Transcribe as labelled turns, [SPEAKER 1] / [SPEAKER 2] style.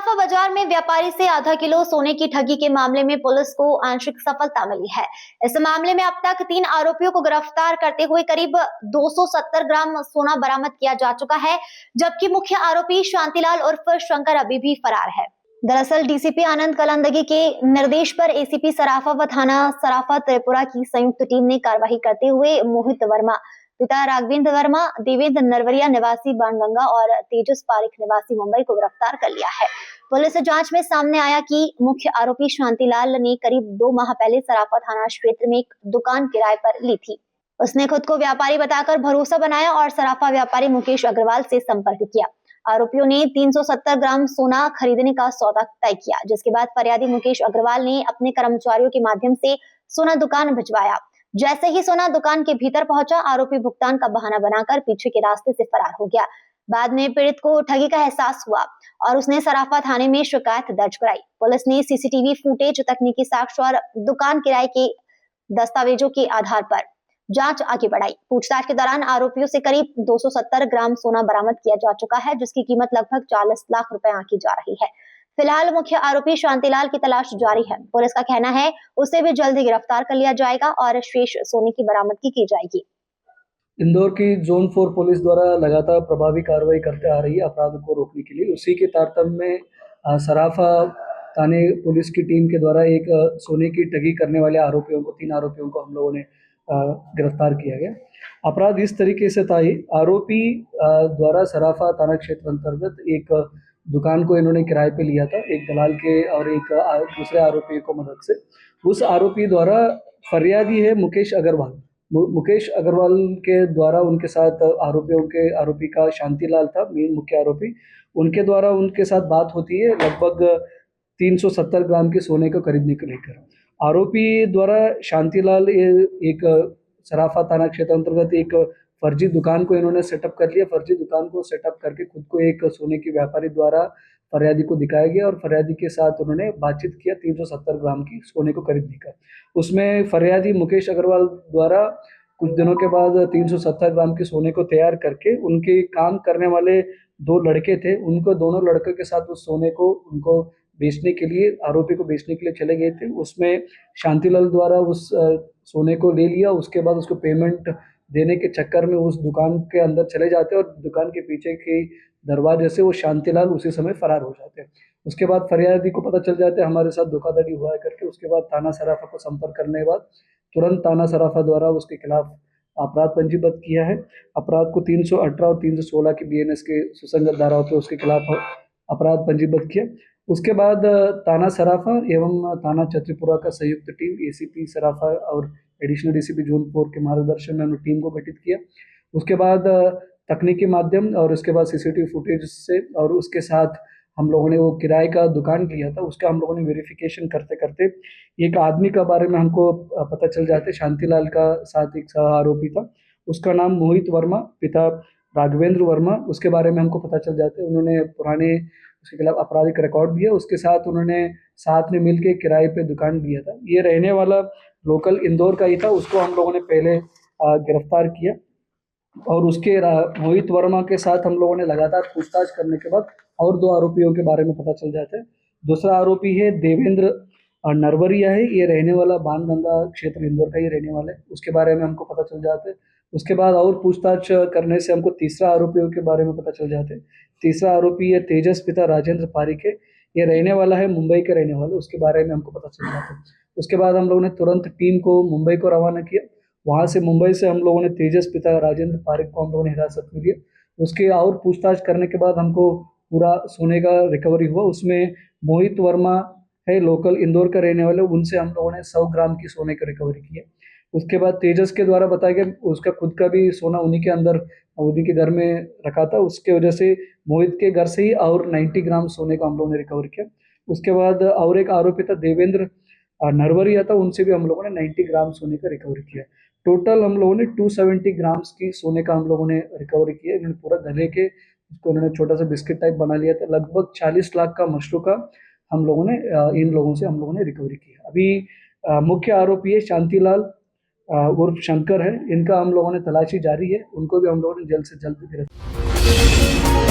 [SPEAKER 1] सराफा बाजार में व्यापारी से आधा किलो सोने की ठगी के मामले में पुलिस को आंशिक सफलता मिली है। इस मामले में अब तक 3 आरोपियों को गिरफ्तार करते हुए करीब 270 ग्राम सोना बरामद किया जा चुका है, जबकि मुख्य आरोपी शांतिलाल उर्फ शंकर अभी भी फरार है। दरअसल डीसीपी आनंद कलंदगी के निर्देश पर एसीपी सराफा व थाना सराफा त्रिपुरा की संयुक्त टीम ने कार्रवाई करते हुए मोहित वर्मा, पिता राघवेंद्र वर्मा, देवेंद्र नरवरिया निवासी बाणगंगा और तेजस पारिक निवासी मुंबई को गिरफ्तार कर लिया है। पुलिस जांच में सामने आया कि मुख्य आरोपी शांतिलाल ने करीब 2 माह पहले सराफा थाना क्षेत्र में एक दुकान किराए पर ली थी। उसने खुद को व्यापारी बताकर भरोसा बनाया और सराफा व्यापारी मुकेश अग्रवाल से संपर्क किया। आरोपियों ने 370 ग्राम सोना खरीदने का सौदा तय किया, जिसके बाद फरियादी मुकेश अग्रवाल ने अपने कर्मचारियों के माध्यम से सोना दुकान भिजवाया। जैसे ही सोना दुकान के भीतर पहुंचा, आरोपी भुगतान का बहाना बनाकर पीछे के रास्ते से फरार हो गया। बाद में पीड़ित को ठगी का एहसास हुआ और उसने सराफा थाने में शिकायत दर्ज कराई। पुलिस ने सीसीटीवी फुटेज, तकनीकी साक्ष्य और दुकान किराए के दस्तावेजों के आधार पर जांच आगे बढ़ाई। पूछताछ के दौरान आरोपियों से करीब 270 ग्राम सोना बरामद किया जा चुका है, जिसकी कीमत लगभग 40 लाख रुपए आंकी जा रही है। फिलहाल मुख्य आरोपी शांतिलाल की तलाश जारी है। पुलिस का कहना है उसे भी जल्द ही गिरफ्तार कर लिया जाएगा और शेष सोने की बरामदगी की जाएगी।
[SPEAKER 2] इंदौर की जोन 4 पुलिस द्वारा लगातार प्रभावी कार्रवाई करते आ रही है अपराध को रोकने के लिए। उसी के तारतम्य में सराफा थाने पुलिस की टीम के द्वारा एक सोने की ठगी करने वाले आरोपियों को 3 आरोपियों को हम लोगों ने गिरफ्तार किया गया। अपराध इस तरीके से था, आरोपी द्वारा सराफा थाना क्षेत्र अंतर्गत एक दुकान को इन्होंने किराए पे लिया था, एक दलाल के और एक दूसरे आरोपी को मदद से। उस आरोपी द्वारा फरियादी है मुकेश अग्रवाल। मुकेश अग्रवाल के द्वारा उनके साथ आरोपी का शांतिलाल था मेन मुख्य आरोपी। उनके द्वारा उनके साथ बात होती है लगभग 370 ग्राम के सोने को खरीदने को लेकर। आरोपी द्वारा शांतिलाल एक सराफा थाना क्षेत्र अंतर्गत एक फर्जी दुकान को इन्होंने सेटअप कर लिया। फर्जी दुकान को सेटअप करके खुद को एक सोने की व्यापारी द्वारा फरियादी को दिखाया गया और फरियादी के साथ उन्होंने बातचीत किया 370 ग्राम की सोने को खरीदने का। उसमें फरियादी मुकेश अग्रवाल द्वारा कुछ दिनों के बाद 370 ग्राम के सोने को तैयार करके उनके काम करने वाले 2 लड़के थे, उनको दोनों लड़कों के साथ उस सोने को उनको बेचने के लिए, आरोपी को बेचने के लिए चले गए थे। उसमें शांतिलाल द्वारा उस सोने को ले लिया। उसके बाद उसको पेमेंट देने के चक्कर में उस दुकान के अंदर चले जाते और दुकान के पीछे के दरवाजे से वो शांतिलाल उसी समय फरार हो जाते हैं। उसके बाद फरियादी को पता चल जाता है हमारे साथ धोखाधड़ी हुआ है करके। उसके बाद थाना सराफा को संपर्क करने के बाद तुरंत थाना सराफा द्वारा उसके खिलाफ अपराध पंजीबद्ध किया है। अपराध को 318 और 316 की बीएनएस के सुसंगत धाराओं पर उसके खिलाफ अपराध पंजीबद्ध किया। उसके बाद थाना सराफा एवं थाना छत्रीपुरा का संयुक्त टीम एसीपी सराफा और एडिशनल डीसीपी जोन 4 के मार्गदर्शन में हमने टीम को गठित किया। उसके बाद तकनीकी माध्यम और उसके बाद सीसीटीवी फुटेज से और उसके साथ हम लोगों ने वो किराए का दुकान लिया था, उसका हम लोगों ने वेरिफिकेशन करते करते एक आदमी का बारे में हमको पता चल जाते। शांतिलाल का साथ एक सह आरोपी था, उसका नाम मोहित वर्मा, पिता राघवेंद्र वर्मा, उसके बारे में हमको पता चल जाते। उन्होंने पुराने उसके खिलाफ आपराधिक रिकॉर्ड भी है। उसके साथ उन्होंने साथ में मिलके किराए पे दुकान लिया था। ये रहने वाला लोकल इंदौर का ही था। उसको हम लोगों ने पहले गिरफ्तार किया और उसके मोहित वर्मा के साथ हम लोगों ने लगातार पूछताछ करने के बाद और 2 आरोपियों के बारे में पता चल जाता है। दूसरा आरोपी है देवेंद्र नरवरिया है, ये रहने वाला बाणगंगा क्षेत्र इंदौर का ही रहने वाला है, उसके बारे में हमको पता चल जाता है। उसके बाद और पूछताछ करने से हमको तीसरा आरोपियों के बारे में पता चल जाते हैं। तीसरा आरोपी है तेजस, पिता राजेंद्र पारिक है, ये रहने वाला है मुंबई के रहने वाले, उसके बारे में हमको पता चल जाता है। उसके बाद हम लोगों ने तुरंत टीम को मुंबई को रवाना किया। वहाँ से मुंबई से हम लोगों ने तेजस, पिता राजेंद्र पारिक को हम लोगों ने हिरासत में लिया। उसके और पूछताछ करने के बाद हमको पूरा सोने का रिकवरी हुआ। उसमें मोहित वर्मा है लोकल इंदौर का रहने वाले, उनसे हम लोगों ने 100 ग्राम की सोने का रिकवरी किया। उसके बाद तेजस के द्वारा बताया गया उसका खुद का भी सोना उन्हीं के अंदर उन्हीं के घर में रखा था, उसके वजह से मोहित के घर से ही और 90 ग्राम सोने का हम लोगों ने रिकवर किया। उसके बाद और एक आरोपी था देवेंद्र नरवरिया था, उनसे भी हम लोगों ने 90 ग्राम सोने का रिकवर किया। टोटल हम लोगों ने 270 ग्राम्स की सोने का हम लोगों ने रिकवरी किया। इन्होंने पूरा गले के उसको उन्होंने छोटा सा बिस्किट टाइप बना लिया था। लगभग 40 लाख का मशरू का हम लोगों ने इन लोगों से हम लोगों ने रिकवरी किया। अभी मुख्य आरोपी है शांतिलाल उर्फ शंकर है, इनका हम लोगों ने तलाशी जारी है, उनको भी हम लोगों ने जल्द से जल्द गिरफ्तार